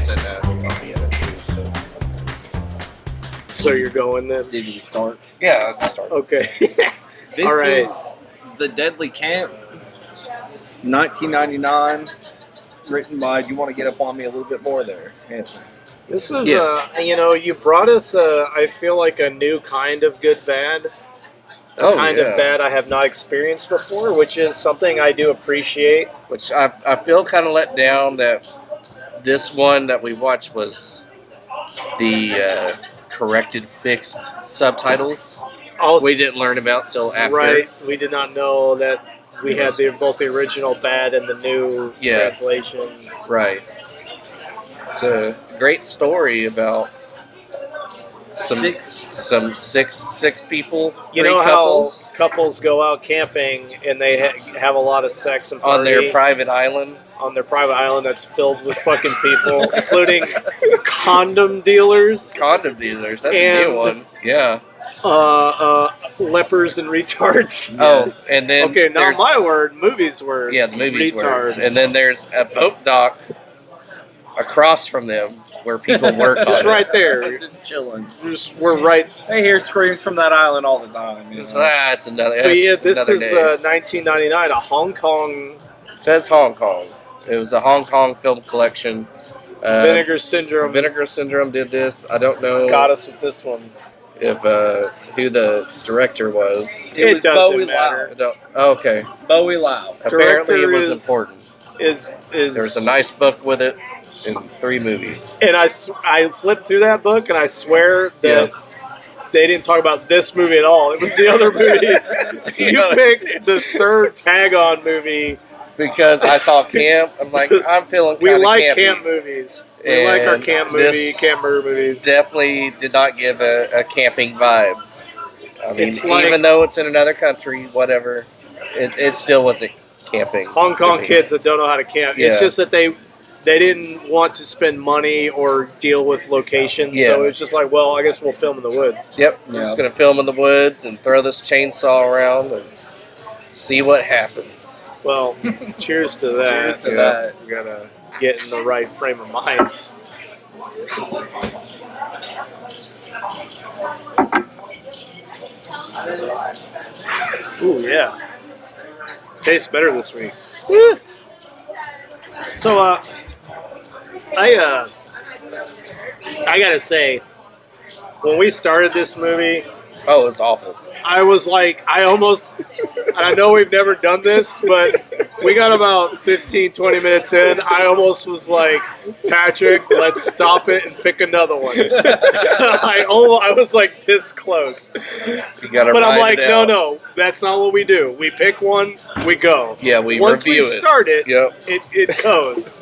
said that I'll be in it too. So you're going then? Did we start? Yeah, I'll start. Okay. This All right. is The Deadly Camp, 1999, written by, do you want to get up on me a little bit more there, Hanson? This is, Yeah. you brought us, I feel like a new kind of good bad. A kind of bad I have not experienced before, which is something I do appreciate. Which I feel kind of let down that this one that we watched was the corrected, fixed subtitles. Also, We didn't learn about till after. Right. We did not know that we had both the original bad and the new translation. Right. It's a great story about six people. You three know couples how couples go out camping and they have a lot of sex and party on their private island. on their private island that's filled with fucking people, including condom dealers, Condom dealers. That's a And- new one. Yeah. lepers and retards. Oh, and then Okay, not there's- my word, movies word. Yeah, the movies retard. words. And then there's a boat dock across from them where people work on Just it. right there. Just chilling. We're right. I hear screams from that island all the time. You It's, know? it's another. But yeah, this another is day. 1999, a Hong Kong It says Hong Kong. It was a Hong Kong film collection. Vinegar Syndrome. Vinegar Syndrome did this. I don't know got us with this one. if who the director was. It was doesn't Bowie matter. I don't, oh, okay. Lau. Bowie Lau. Apparently, it was Director is- important. Is There was a nice book with it in 3 movies. and I flipped through that book and I swear that they didn't talk about this movie at all. It was the other movie. You Yeah. picked the third tag-on movie. Because I saw Camp, I'm like, I'm feeling We kind of like campy. camp movies. We like our And camp this- camper movies. Definitely did not give a camping vibe. I mean, It's like- even though it's in another country, whatever, it still wasn't camping. Hong to Kong me. kids that don't know how to camp. Yeah. It's just that they didn't want to spend money or deal with locations. Yeah. So it's just like, well, I guess we'll film in the woods. Yep, we're Yeah. just gonna film in the woods and throw this chainsaw around and see what happens. Well, cheers to that. Cheers to Yeah. that. We gotta get in the right frame of mind. Ooh, yeah. Tastes better this week. Woo. So, I gotta say, when we started this movie, Oh, it was awful. I was like, and I know we've never done this, but we got about 15, 20 minutes in. I almost was like, Patrick, let's stop it and pick another one. I was like this close. You gotta But I'm ride like, it no, out. no, that's not what we do. We pick one, we go. Yeah, we Once we review it. start it, Yep. it goes.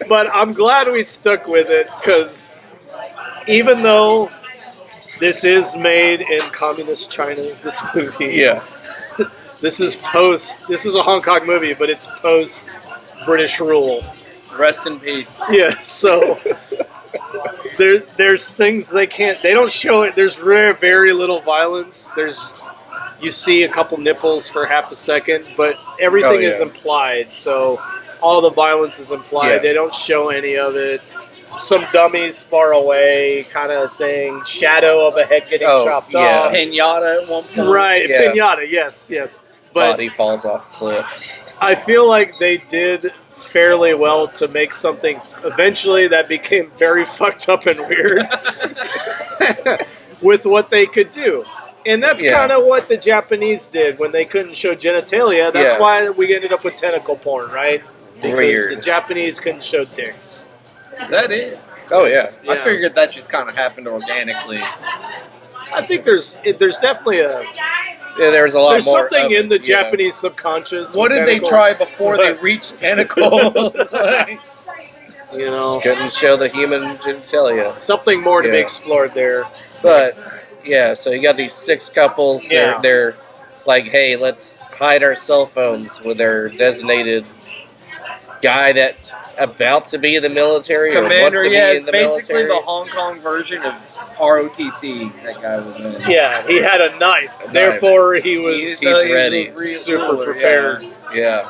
But I'm glad we stuck with it because even though this is made in communist China, this movie. Yeah. This is a Hong Kong movie, but it's post British rule. Rest in peace. Yeah, so there's things they don't show it. There's very little violence. You see a couple nipples for half a second, but everything is yeah. implied. So all the violence is implied. Yeah. They don't show any of it. Some dummies far away kind of thing. Shadow of a head getting chopped yeah. off. Pinata at one point. Right, Yeah. pinata, yes. But Body falls off a cliff. I feel like they did fairly well to make something eventually that became very fucked up and weird with what they could do. And that's Yeah. kind of what the Japanese did when they couldn't show genitalia. That's Yeah. why we ended up with tentacle porn, right? Because Weird. the Japanese couldn't show dicks. Is that it? Oh, yeah. I Yeah. figured that just kind of happened organically. I think there's definitely Yeah, there's a lot there's more. something of in the it, yeah. Japanese subconscious. What with did they tentacle. try before they reached tentacles? Like, You know, Couldn't show the human genitalia. something more to be Yeah. explored there. But, yeah, so you got these 6 couples. Yeah. They're like, hey, let's hide our cell phones with their designated guy that's about to be in the military or wants Commander, to yeah, be it's in the basically military. the Hong Kong version of ROTC. That guy was in. Yeah, he had a knife. A knife. Therefore, he was He's ready. super prepared. Yeah.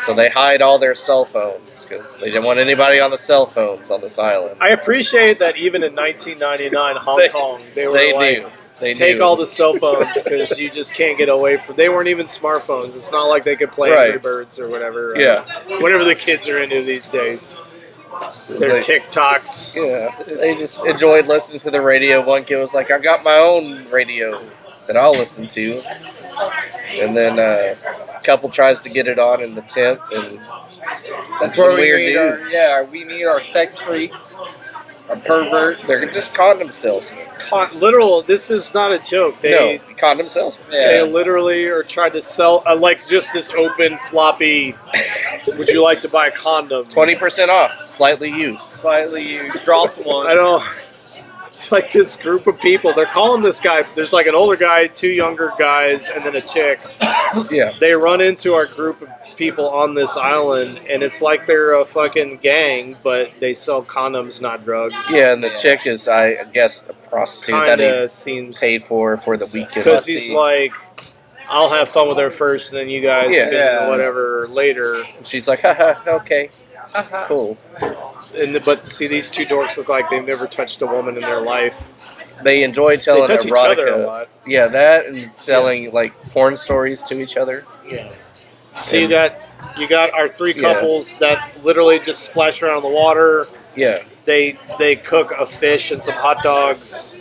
So they hide all their cell phones because they didn't want anybody on the cell phones on this island. I appreciate that even in 1999 Hong Kong, they were They like, knew. They take knew. all the cell phones because you just can't get away from. They weren't even smartphones. It's not like they could play Right. Angry Birds or whatever. Yeah. Whatever the kids are into these days. Their They- TikToks. Yeah, they just enjoyed listening to the radio. One kid was like, "I got my own radio that I'll listen to," and then a couple tries to get it on in the tent, and That's some where we weird meet we meet our sex freaks, our perverts. they're just condom cells. Literal. This is not a joke. They No, condom cells. they Yeah. literally are trying to sell like just this open floppy. Would you like to buy a condom? 20% off, slightly used. Slightly used, dropped one. I don't. It's like this group of people. They're calling this guy. There's like an older guy, two younger guys, and then a chick. Yeah, They run into our group of people on this island, and it's like they're a fucking gang, but they sell condoms, not drugs. yeah, and the Yeah. chick is, I guess, the prostitute that Kind he of seems paid for the weekend. because he's see. like, I'll have fun with her first, and then you guys Yeah. can Yeah. whatever later. And she's like, haha, okay, cool. But see, these two dorks look like they've never touched a woman in their life. They enjoy They telling touch each erotica. other a lot. Yeah, that and telling like porn stories to each other. Yeah. So you got our three Yeah. couples that literally just splash around in the water. Yeah, They cook a fish and some hot dogs.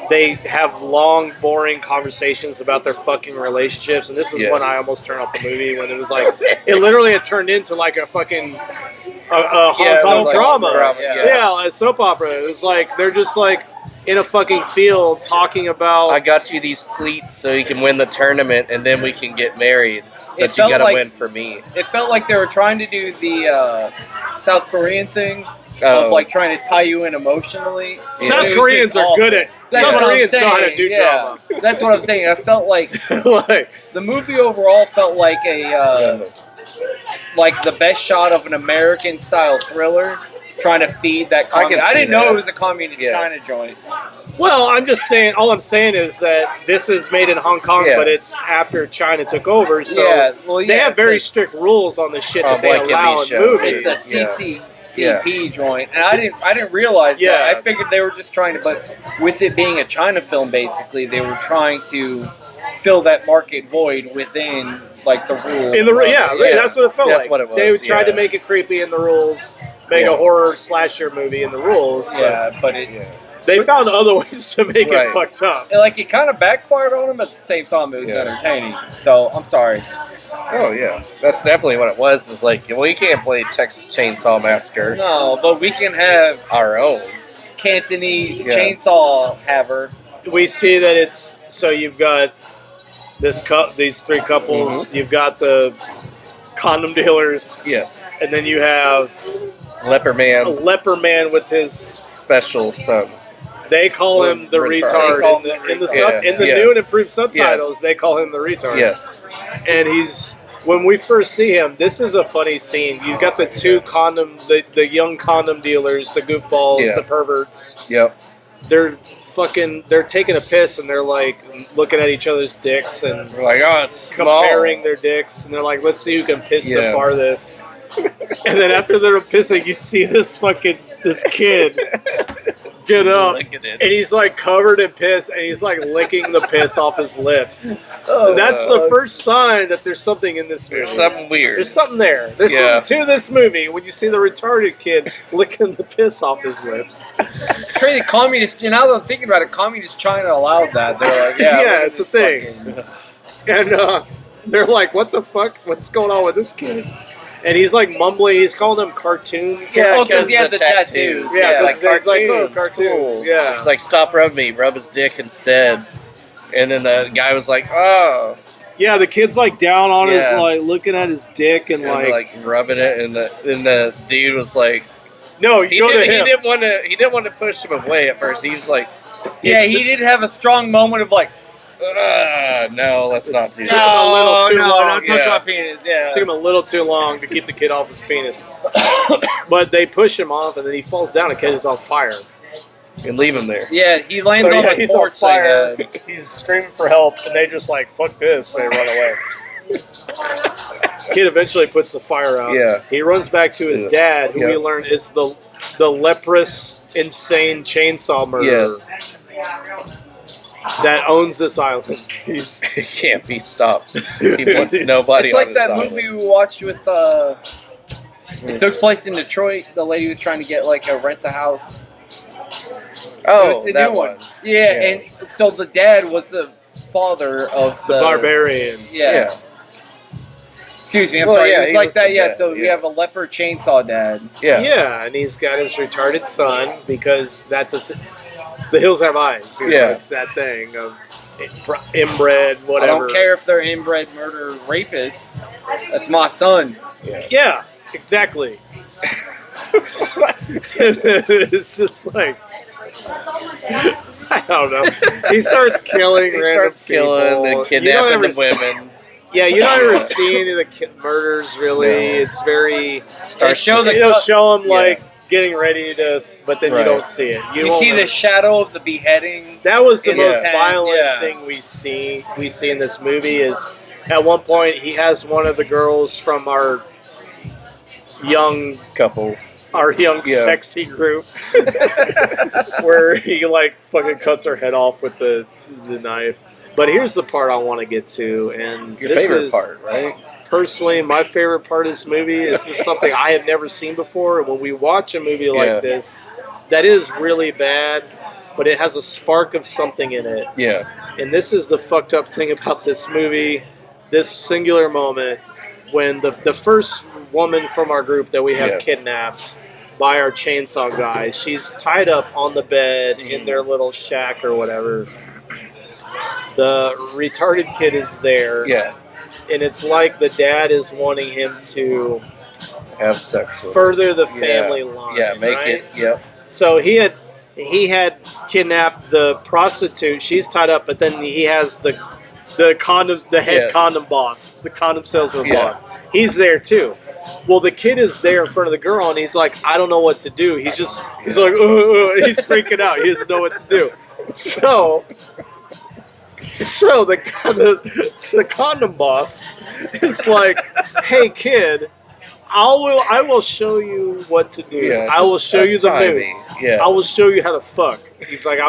They have long, boring conversations about their fucking relationships, and this is Yes. when I almost turned off the movie when it was like it literally had turned into like a fucking a Hong it Kong was like drama. yeah. Yeah, a soap opera. It was like they're just like in a fucking field talking about. I got you these cleats so you can win the tournament, and then we can get married. It But you felt gotta like- win for me. It felt like they were trying to do the South Korean thing Oh. of like trying to tie you in emotionally. South It was Koreans just are awful. good at. That's South what I'm Koreans know how to saying, do yeah. drama. That's what I'm saying. I felt like Like, the movie overall felt like a like the best shot of an American style thriller, trying to feed that. I can I see didn't know that. it was a communist Yeah. China joint. well, I'm just saying. All I'm saying is that this is made in Hong Kong, Yeah. but it's after China took over. So yeah, well, they yeah, have very it's strict rules on the shit On that they what can allow be in shown. movies. It's a Yeah. CCCP joint, and I didn't realize Yeah. that. I figured they were just trying to, but with it being a China film, basically, they were trying to fill that market void within like the rules. In the of- that's what it felt That's like. what it was, They tried to yeah. make it creepy in the rules, make Yeah. a horror slasher movie in the rules. But yeah, but it they found other ways to make Right. it fucked up. like it kind of backfired on them. At the same time, it was Yeah. entertaining. So I'm sorry. Oh yeah, that's definitely what it was. Is like, well, you can't play Texas Chainsaw Massacre No, but we can have our own. Cantonese Yeah. chainsaw haver. We see that it's so you've got these three couples. Mm-hmm. You've got the condom dealers, Yes, and then you have Leper a Man, leper man with his. special son. They call him the Retard. retard They call in the him in the, the sub, retard. in the Yeah. new and improved subtitles. Yes. They call him the retard. Yes, And he's when we first see him, this is a funny scene. You've got the two the young condom dealers, the goofballs, Yeah. the perverts. yep. They're taking a piss and they're like looking at each other's dicks and We're like, oh, it's small. comparing their dicks, and they're like, let's see who can piss the Yeah. farthest. And then after they're pissing, you see this kid get up. Look at it. And he's like covered in piss, and he's like licking the piss off his lips. Oh, That's the first sign that there's something in this movie. There's something weird. There's something there. There's Yeah. something to this movie when you see the retarded kid licking the piss off his lips. It's crazy. Communist. You know, now that I'm thinking about it, communist China allowed that. They're like, yeah, Yeah, look at it's a this thing. fucking- And they're like, what the fuck? What's going on with this kid? And he's like mumbling. He's calling them cartoon. Yeah, Oh, 'cause he had the tattoos. Yeah, It's so like it's like, oh, cartoons. cartoons. Cool. Yeah. It's like, stop rubbing me, rub his dick instead. And then the guy was like, oh, Yeah, the kid's like down on Yeah. his like looking at his dick and and like rubbing it, and the dude was like, no, he you go to him. didn't want to push him away at first. He was like, Yeah, he did have a strong moment of like, no, let's not do Took that. him a little too long, don't touch yeah. my penis. Yeah. Took him a little too long to keep the kid off his penis. But they push him off, and then he falls down. And the kid is on fire. And leave him there. Yeah, he lands So, on yeah, the he's on torch. they fire. had. He's screaming for help, and they just like fuck this. They run away. Kid eventually puts the fire out. Yeah. He runs back to his Yeah. dad, who Yeah. we learn is the leprous, insane chainsaw murderer Yes. that owns this island. He's He can't be stopped. He wants nobody It's like on that his movie island. we watched with it took place in Detroit. The lady was trying to get like a rent a house. It Oh, was a that new one. Yeah, Yeah. and so the dad was the father of the barbarian. Yeah. Yeah. Excuse me, I'm Well, sorry. yeah, it was he like was that. the Yeah. dad, So we yeah. have a leper chainsaw dad. Yeah. Yeah, and he's got his retarded son because that's the hills have eyes. You know, Yeah. it's that thing of inbred, I whatever. don't care if they're inbred murder rapists. That's my son. Yeah, exactly. It's just like I don't know. He starts killing. He random starts killing, people. then You don't kidnapping ever the women. Yeah, you don't ever see any of the murders really. No. It's very. Starts show the It'll cut- show them Yeah. like getting ready to, but then Right. you don't see it. You won't see know. the shadow of the beheading. That was the in most his hand, violent yeah. thing we see in this movie. Is at one point he has one of the girls from our young Couple. Yeah. sexy group where he like fucking cuts her head off with the knife. But here's the part I want to get to, and Your this favorite is part, right? personally my favorite part of this movie. This is something I have never seen before. And when we watch a movie Yeah. like this, that is really bad, but it has a spark of something in it. Yeah. And this is the fucked up thing about this movie, this singular moment when the first woman from our group that we have Yes. kidnapped by our chainsaw guy, she's tied up on the bed in their little shack or whatever. The retarded kid is there, Yeah. and it's like the dad is wanting him to Have sex with further the Yeah. family line. Yeah, make right? it. Yep. So he had kidnapped the prostitute. She's tied up, but then he has the condoms, the head Yes. condom boss, the condom salesman Yeah. boss. He's there too. Well, the kid is there in front of the girl, and he's like, I don't know what to do. He's like, he's freaking out. He doesn't know what to do. So the condom boss is like, hey kid, I will show you what to do. Yeah. I will just show you the untie me. moves. Yeah. I will show you how to fuck. He's like,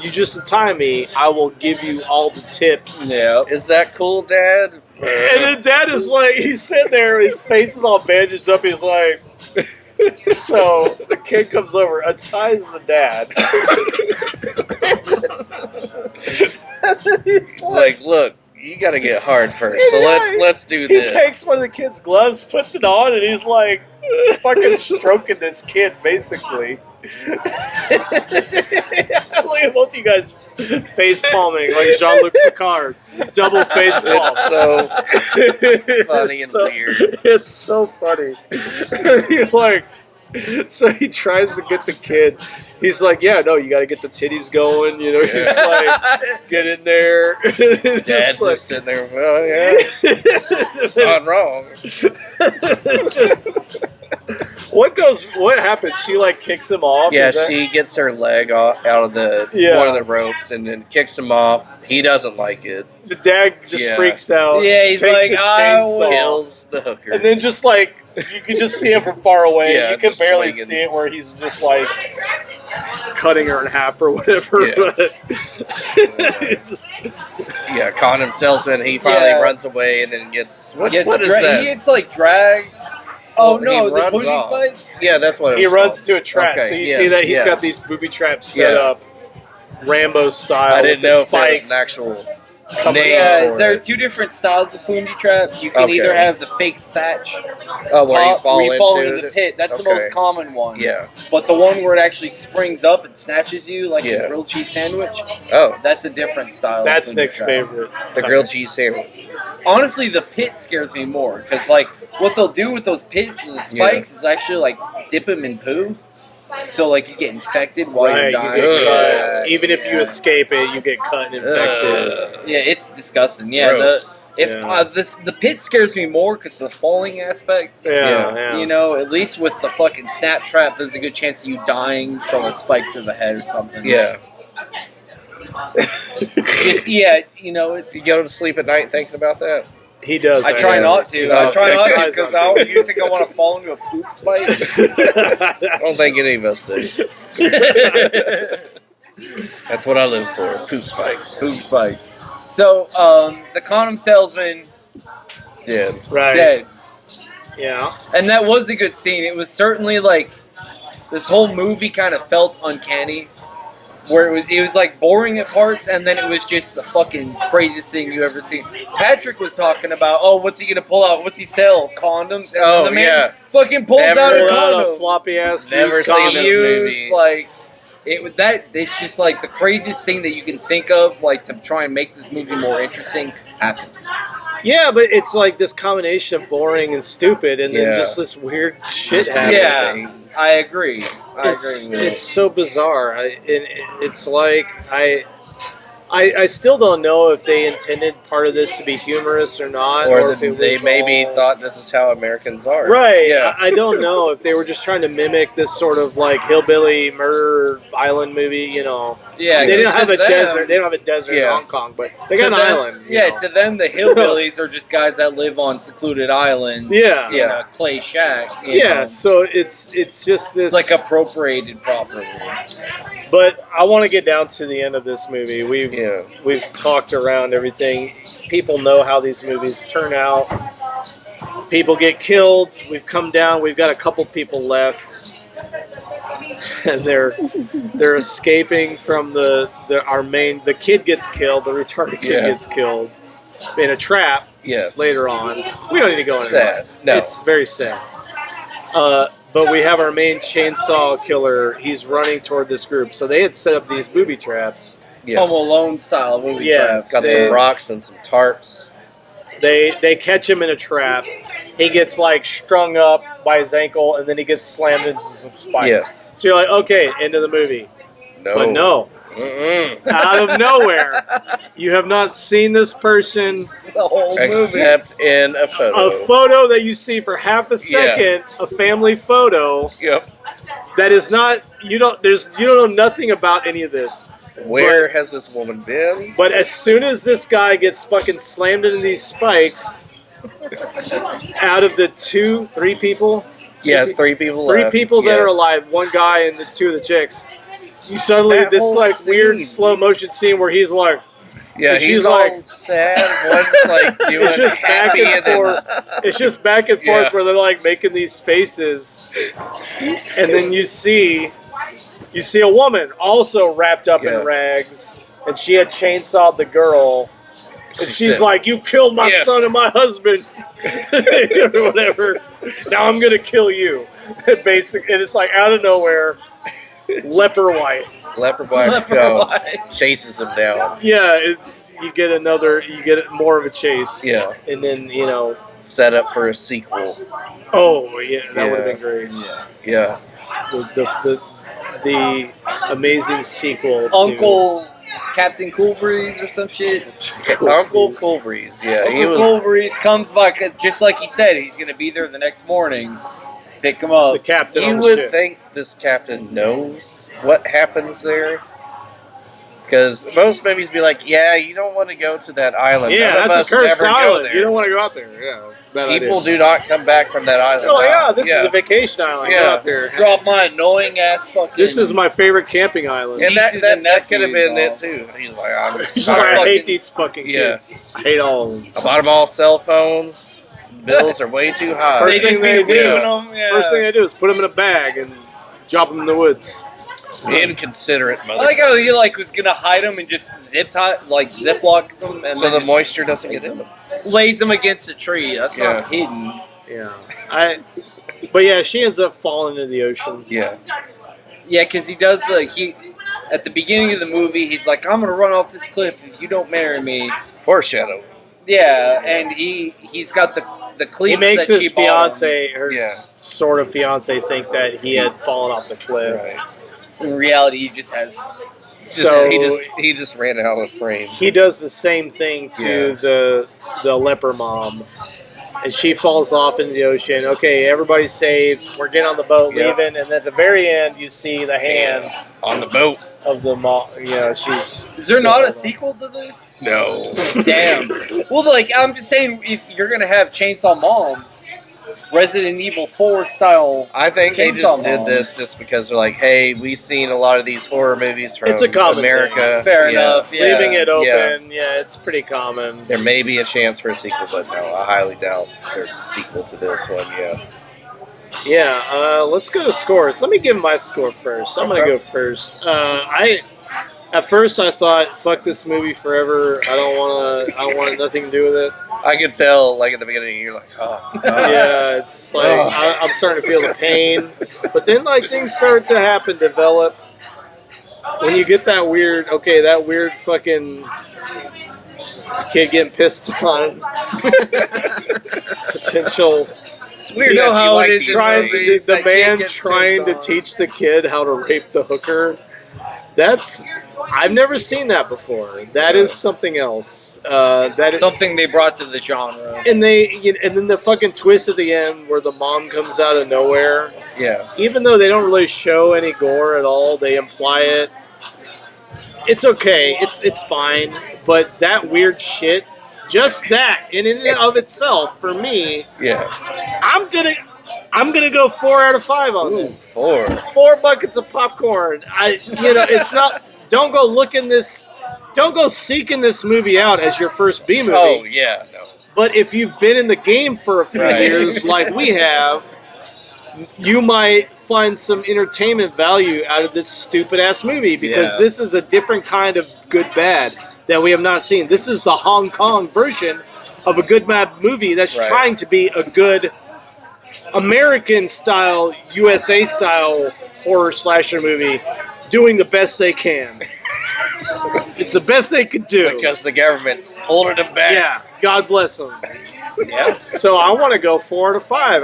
you just untie me. I will give you all the tips. Yeah. Is that cool, Dad? And then dad is like, he's sitting there, his face is all bandaged up. He's like, so the kid comes over, unties the dad. It's like, look, you got to get hard first. So Yeah, let's do He this. takes one of the kid's gloves, puts it on, and he's like fucking stroking this kid, basically. Look at both you guys face palming like Jean-Luc Picard. Double face palm. It's so funny and weird. It's so funny. He's like, so he tries to get the kid. He's like, yeah, no, you got to get the titties going. You know, he's like, get in there. Dad's just sitting there. Well, yeah, it's not wrong. just what happens? She like kicks him off. Yeah, Is that- she gets her leg out of the Yeah. one of the ropes and then kicks him off. He doesn't like it. the dad just Yeah. freaks out. Yeah, he's takes like, a I chainsaw, will- Kills the hooker. and then just like you can just see him from far away. Yeah, you can just barely swinging. see it where he's just like cutting her in half or whatever. Yeah. But it's just, Yeah, condom salesman. He finally Yeah. runs away and then gets what is He that? gets like dragged. Oh Well, no, he the runs booty off. spikes. Yeah, that's what it he was runs called. to a trap, Okay, so you yes, see that he's yeah. got these booby traps set Yeah. up, Rambo style. I didn't with know the if there was spikes an actual coming name out. Yeah, there are it. two different styles of booby trap. You can Okay. either have the fake thatch Oh, where you top, fall where you fall into into the it? pit. That's the Okay. most common one. Yeah. But the one where it actually springs up and snatches you like Yeah. a grilled cheese sandwich, Oh, that's a different style. of That's booby Nick's trap. favorite. the grilled cheese sandwich. Honestly, the pit scares me more because like what they'll do with those pit the spikes is actually like dip them in poo, so like you get infected while Right, you're you dying. get Ugh. cut. Even if you Yeah. escape it, you get cut and infected. Ugh. Yeah, it's disgusting. Yeah, Gross. the pit scares me more because the falling aspect. Yeah. You know, at least with the fucking snap trap, there's a good chance of you dying from a spike through the head or something. Yeah. Just, yeah, you know, it's You go to sleep at night thinking about that? He does. I try yeah. not to. Oh, I try not to okay. because you think I want to fall into a poop spike? I don't think any of us do. That's what I live for. Poop spikes. Poop spike. So, the condom salesman Yeah. Right. dead. Yeah. And that was a good scene. It was certainly like this whole movie kind of felt uncanny, where it was like boring at parts, and then it was just the fucking craziest thing you ever seen. Patrick was talking about, oh, what's he gonna pull out? What's he sell? Condoms? And Oh, then the man yeah. fucking pulls Never out a Pull out a condom. floppy ass. Never used seen condom. this Used, movie. like it's just like the craziest thing that you can think of, like to try and make this movie more interesting, happens. Yeah, but it's like this combination of boring and stupid, and then Yeah. just this weird shit Just happens. Yeah. things. I agree. I It's agree with it's so bizarre. It's like I still don't know if they intended part of this to be humorous or not, Or if it they was maybe all- thought this is how Americans are. Right. Yeah. I don't know if they were just trying to mimic this sort of like hillbilly murder island movie. You know, Yeah, they didn't 'cause have to a them- desert. They don't have a desert in Yeah. Hong Kong, but they got an to them- island. you Yeah, know. to them, the hillbillies are just guys that live on secluded islands. Yeah. In a clay shack. you Yeah. know. So it's just this It's like appropriated properly. But I want to get down to the end of this movie. Yeah. We've talked around everything. People know how these movies turn out. People get killed. We've come down. We've got a couple people left, and they're escaping from the kid gets killed. The retarded kid Yeah. gets killed in a trap Yes. later on. We don't need to go into Sad. it. No. It's very sad. But we have our main chainsaw killer. He's running toward this group. So they had set up these booby traps. Yes. Home Alone style movie. Yes. traps. Got They- some rocks and some tarps. They catch him in a trap. He gets like strung up by his ankle, and then he gets slammed into some spikes. Yes. So you're like, okay, end of the movie. No. But no, Mm-mm. out of nowhere, you have not seen this person. The whole movie. Except in a photo. A photo that you see for half a second, a family photo Yep. that is not. You don't know nothing about any of this. Where has this woman been? But as soon as this guy gets fucking slammed into these spikes, out of the three people, Yes, three people three left. people that Yeah. are alive, one guy and the two of the chicks. You suddenly That this whole like weird scene. slow motion scene where he's like, Yeah, and he's she's all like- sad. One's like doing it's just back happy and then- forth. It's just back and forth Yeah. where they're like making these faces, and then you see a woman also wrapped up Yeah. in rags, and she had chainsawed the girl. And She she's said- like, "You killed my Yes. son and my husband, or whatever. Now I'm gonna kill you." Basically, and it's like out of nowhere, leper wife. Leper wife Leper goes, wife. chases him down. Yeah, you get more of a chase. Yeah, And then, set up for a sequel. oh yeah, that would have Yeah. been great. Yeah, The amazing sequel. Uncle Captain Cool Breeze or some shit. Uncle Cool Breeze. Yeah, he Uncle was. Cool Breeze comes back, just like he said, he's going to be there the next morning to pick him To up. the captain You on the would ship. think this captain knows what happens there. Because most movies be like, yeah, you don't want to go to that island. Yeah, None of that's us a cursed ever go island. there. You don't want to go out there. Yeah, bad People idea. do not come back from that island. Oh yeah, this Yeah. is a vacation island. Get Yeah. out there. Drop my annoying ass fucking. This is my favorite camping island. And Nieces that and could have nephews, been it all. too. He's like, I'm She's sorry. like, I fucking- hate these fucking Yeah. kids. I hate all of them. I bought them all cell phones. Bills are way too high. First They thing just they be do. leaving them. Yeah. First thing I do is put them in a bag and drop them in the woods. Inconsiderate I like mother. how he was gonna hide them and just ziplock them, and So then the just moisture doesn't get in them. lays them against a tree. That's Yeah. not hidden. Yeah, But yeah, she ends up falling into the ocean. Yeah. Yeah, because he does at the beginning of the movie, he's like, "I'm gonna run off this cliff if you don't marry me." Foreshadow. Yeah, and he's got the cleats He makes that she his bought him. fiance, her Yeah. sort of fiance, think that he had fallen off the cliff. Right. In reality, he just has. So he just ran out of frame. he does the same thing to Yeah. the leper mom. and she falls off into the ocean. Okay, everybody's saved. We're getting on the boat, Yep. leaving, and then at the very end, you see the hand On the boat. of the mom. You know, she's. Is there not a sequel to this? No. Damn. Well, like I'm just saying, if you're gonna have Chainsaw Mom, Resident Evil 4 style. I think they Chainsaw just did Mom. this just because they're like, hey, we've seen a lot of these horror movies from It's a common America. Fair Yeah. enough. Yeah. Leaving it open, yeah, it's pretty common. There may be a chance for a sequel, but no, I highly doubt there's a sequel to this one. Yeah. Yeah, let's go to scores. Let me give my score first. I'm gonna go first. At first I thought, fuck this movie forever. I don't want nothing to do with it. I could tell, like at the beginning, you're like, oh, Yeah, it's like Oh. I'm starting to feel the pain. But then like things start to happen, develop. When you get that weird fucking kid getting pissed on, potential it's weird. You know that how like it is these in trying movies. the that kid man gets trying to pissed on. teach the kid how to rape the hooker. I've never seen that before. That is something else. That is, Something they brought to the genre. and then the fucking twist at the end where the mom comes out of nowhere. Yeah. Even though they don't really show any gore at all, they imply it. It's okay. It's fine. But that weird shit, just that in and of itself, for me, Yeah. I'm gonna go 4 out of 5 on this. 4. 4 buckets of popcorn. It's not. Don't go seeking this movie out as your first B movie. Oh yeah. No. But if you've been in the game for a few Right. years, like we have, you might find some entertainment value out of this stupid ass movie because Yeah. this is a different kind of good bad that we have not seen. This is the Hong Kong version of a good bad movie that's Right. trying to be a good American style, USA style horror slasher movie, doing the best they can. It's the best they could do. Because the government's holding them back. Yeah, God bless them. Yeah. So I want to go 4 out of 5.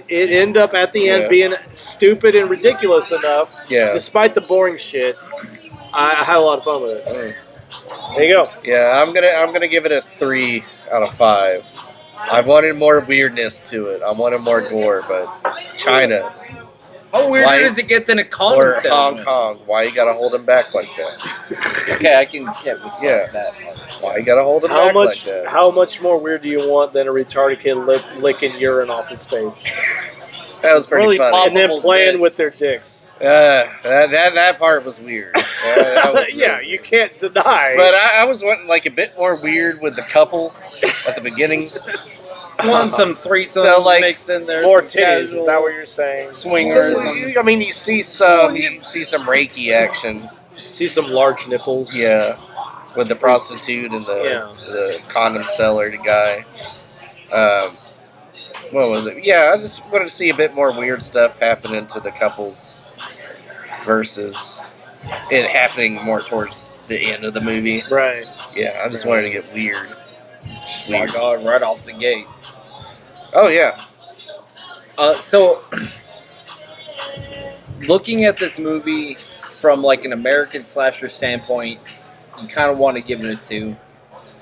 It ended up at the end Yeah. being stupid and ridiculous enough. Yeah. Despite the boring shit, I had a lot of fun with it. There you go. Yeah, I'm gonna give it a 3 out of 5. I wanted more weirdness to it. I wanted more gore, but China How weird Why- does it get than a condom or Hong salesman? Kong, why you gotta hold them back like that? Okay, I can get with Yeah. that. Why you gotta hold them How back much? like that? How much more weird do you want than a retarded kid licking urine off his face That was pretty Really funny. and then Palpable playing zits. with their dicks? That part was weird. That was Yeah, really you can't deny. But I was wanting like a bit more weird with the couple at the beginning. Want some threesomes So, like, mixed in there. more some titties. casual Is that what you're saying? swingers? I mean, you see some Reiki action, See some large nipples. yeah, with the prostitute and the condom seller, the guy. What was it? Yeah, I just wanted to see a bit more weird stuff happening to the couples versus it happening more towards the end of the movie. Right. Yeah, I just wanted to get weird. Just Oh my weird. god, right off the gate. Oh yeah, So, looking at this movie from like an American slasher standpoint, you kind of want to give it a 2.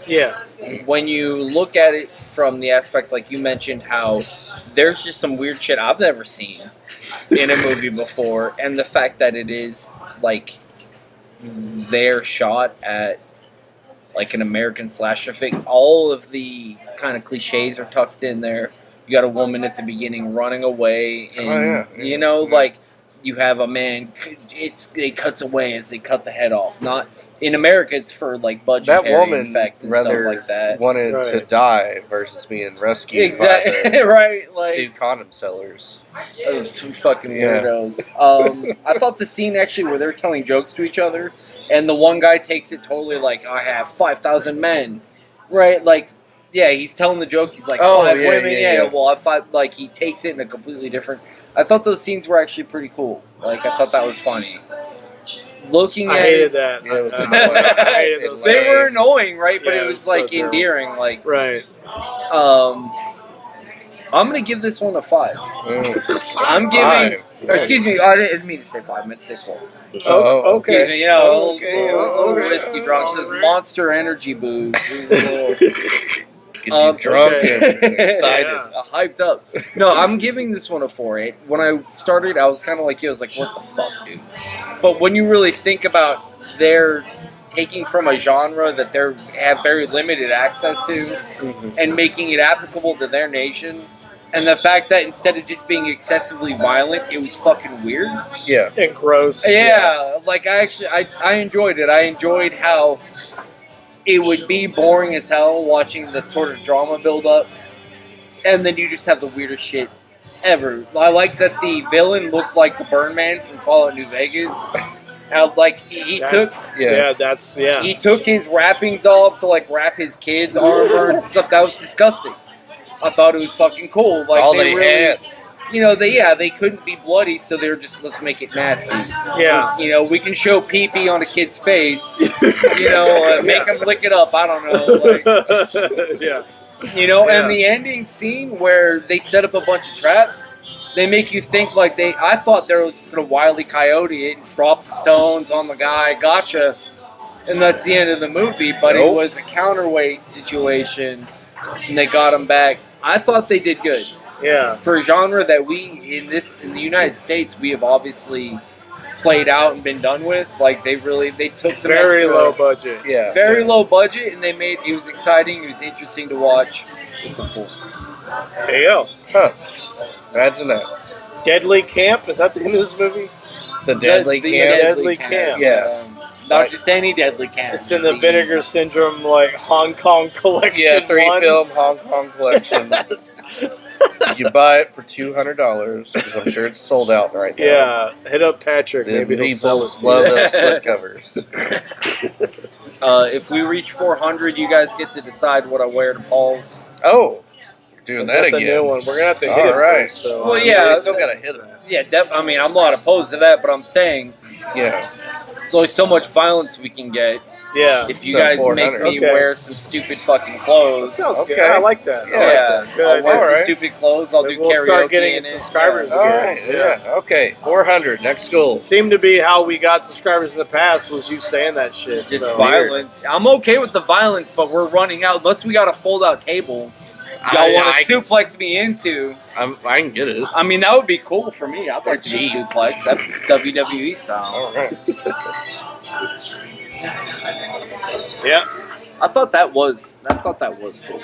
Yeah. When you look at it from the aspect, like you mentioned, how there's just some weird shit I've never seen in a movie before, and the fact that it is like their shot at like an American slasher flick, all of the kind of cliches are tucked in there. You got a woman at the beginning running away, and yeah. like you have a man. It cuts away as they cut the head off. Not in America, it's for like budgetary that woman effect and rather stuff like that. wanted to Right. die versus being rescued by Exactly the right. Like 2 condom sellers. those 2 fucking Yeah. weirdos. I thought the scene actually where they're telling jokes to each other, and the one guy takes it totally like, I have 5,000 men, right? Like, yeah, he's telling the joke. He's like, Oh, 5 yeah, women. yeah, Yeah, yeah. well, I thought like he takes it in a completely different. I thought those scenes were actually pretty cool. Like, I thought that was funny. Looking I at hated it, that. Yeah, it was I hated those. they Like- were annoying, right? But Yeah, it it was was so like terrible. endearing. Like, Right. I'm gonna give this one a 5. I'm giving. 5. Or excuse me, I didn't mean to say 5. I meant to say 4. Oh, okay. Excuse me, you know, Okay, a little okay. whiskey drunk. This is Monster Energy booze. Get you drunk okay. and excited. Yeah. Hyped up. No, I'm giving this one a 4. When I started, I was kind of like you. I was like, what the fuck, dude? But when you really think about their taking from a genre that they have very limited access to Mhm. and making it applicable to their nation, and the fact that instead of just being excessively violent, it was fucking weird. Yeah. And gross. Yeah, like I enjoyed it. I enjoyed how it would be boring as hell watching the sort of drama build up, and then you just have the weirdest shit ever. I liked that the villain looked like the Burn Man from Fallout New Vegas. How like he took he took his wrappings off to like wrap his kids' arm burns and stuff. That was disgusting. I thought it was fucking cool. Like That's all they had. You know, they couldn't be bloody, so they were just, let's make it nasty. Yeah. You know, we can show pee-pee on a kid's face. You know, make them lick it up. I don't know. Like, Yeah. you know, Yeah. and the ending scene where they set up a bunch of traps, they make you think like I thought they were just going to Wile E. Coyote it and drop the stones on the guy, gotcha. And that's the end of the movie, but it was a counterweight situation, and they got him back. I thought they did good. Yeah. For a genre that we in the United States we have obviously played out and been done with, like they took some Very extra, low budget. Yeah. very low budget, and it was exciting, it was interesting to watch. It's a 4. There you go. Huh. Imagine that. Deadly Camp? Is that the end of this movie? The Deadly The Camp. Deadly Camp. Yeah. Not just any deadly camp. It's in the Vinegar Syndrome, like, Hong Kong collection. Yeah, 3 one. film Hong Kong collection. You buy it for $200 because I'm sure it's sold out right now. Yeah. Hit up Patrick. The Maybe he'll sell people it to love you. those slipcovers. If we reach 400, you guys get to decide what I wear to Paul's. Oh, we're doing Is that that the again. new one? We're going to have to hit All it right. first, so, Well, yeah. We still gotta hit it. Yeah, I mean, I'm not opposed to that, but I'm saying Yeah. there's only so much violence we can get. Yeah. If you So guys 400. make me Okay. wear some stupid fucking clothes, Sounds good. Okay. I like that. Yeah. I like yeah, that. Good I'll wear idea. some Alright. stupid clothes. I'll do Maybe we'll karaoke start getting in subscribers it. All again. right. Yeah. Okay. 400. Next goal. Seemed to be how we got subscribers in the past was you saying that shit. Just so. violence. I'm okay with the violence, but we're running out. Unless we got a fold-out table, y'all want to suplex me into. I can get it. I mean, that would be cool for me. I'd like to be Cheap. suplex. That's WWE style. All right. Yeah. I thought that was cool.